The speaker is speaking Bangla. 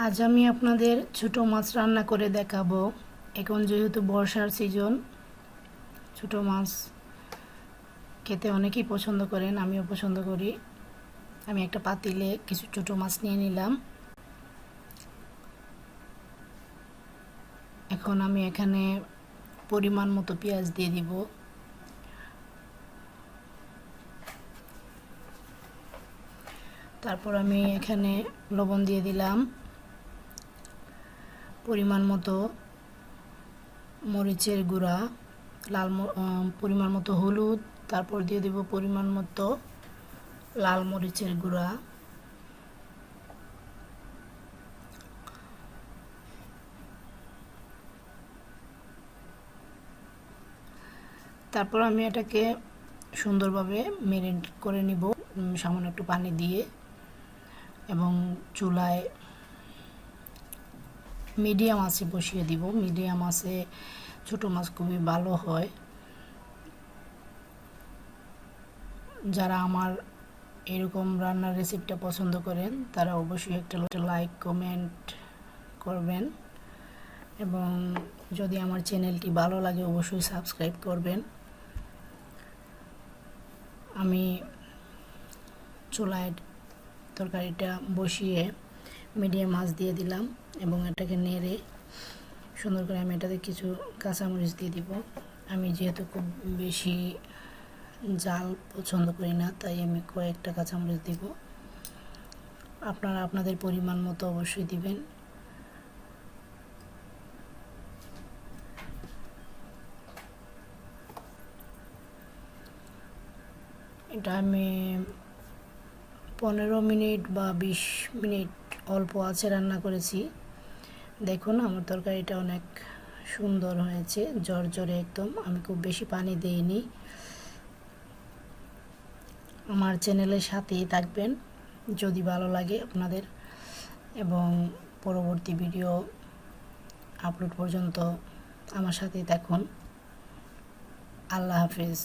আজ আমি আপনাদের ছোট মাছ রান্না করে দেখাবো। এখন যেহেতু বর্ষার সিজন, ছোট মাছ খেতে অনেকেই পছন্দ করেন, আমিও পছন্দ করি। আমি একটা পাতিলে কিছু ছোট মাছ নিয়ে নিলাম। এখন আমি এখানে পরিমাণ মতো পেঁয়াজ দিয়ে দিব। তারপর আমি এখানে লবণ দিয়ে দিলাম, পরিমাণ মতো মরিচের গুঁড়া, পরিমাণ মতো হলুদ, তারপর দিয়ে দেব পরিমাণ মতো লাল মরিচের গুঁড়া, তারপর আমি এটাকে সুন্দরভাবে মেরিনেট করে নিব সামান্য একটু পানি দিয়ে, এবং চুলায় মিডিয়াম আঁচে বসিয়ে দিব। মিডিয়াম আঁচে ছোটো মাছ খুবই ভালো হয়। যারা আমার এরকম রান্নার রেসিপিটা পছন্দ করেন তারা অবশ্যই একটা লাইক কমেন্ট করবেন, এবং যদি আমার চ্যানেলটি ভালো লাগে অবশ্যই সাবস্ক্রাইব করবেন। আমি চুলায় তরকারিটা বসিয়ে মিডিয়াম আঁচ দিয়ে দিলাম, এবং এটাকে নেড়ে সুন্দর করে আমি এটাতে কিছু কাঁচামরিচ দিয়ে দিব। আমি যেহেতু খুব বেশি জাল পছন্দ করি না, তাই আমি কয়েকটা কাঁচামরিচ দিব। আপনারা আপনাদের পরিমাণ মতো অবশ্যই দিবেন। এটা আমি 15 মিনিট বা 20 মিনিট অল্প আঁচে রান্না করেছি। দেখুন আমার তরকারিটা অনেক সুন্দর হয়েছে, ঝরঝরে একদম। আমি খুব বেশি পানি দিইনি। আমার চ্যানেলের সাথেই থাকবেন যদি ভালো লাগে আপনাদের, এবং পরবর্তী ভিডিও আপলোড পর্যন্ত আমার সাথেই থাকুন। আল্লাহ হাফেজ।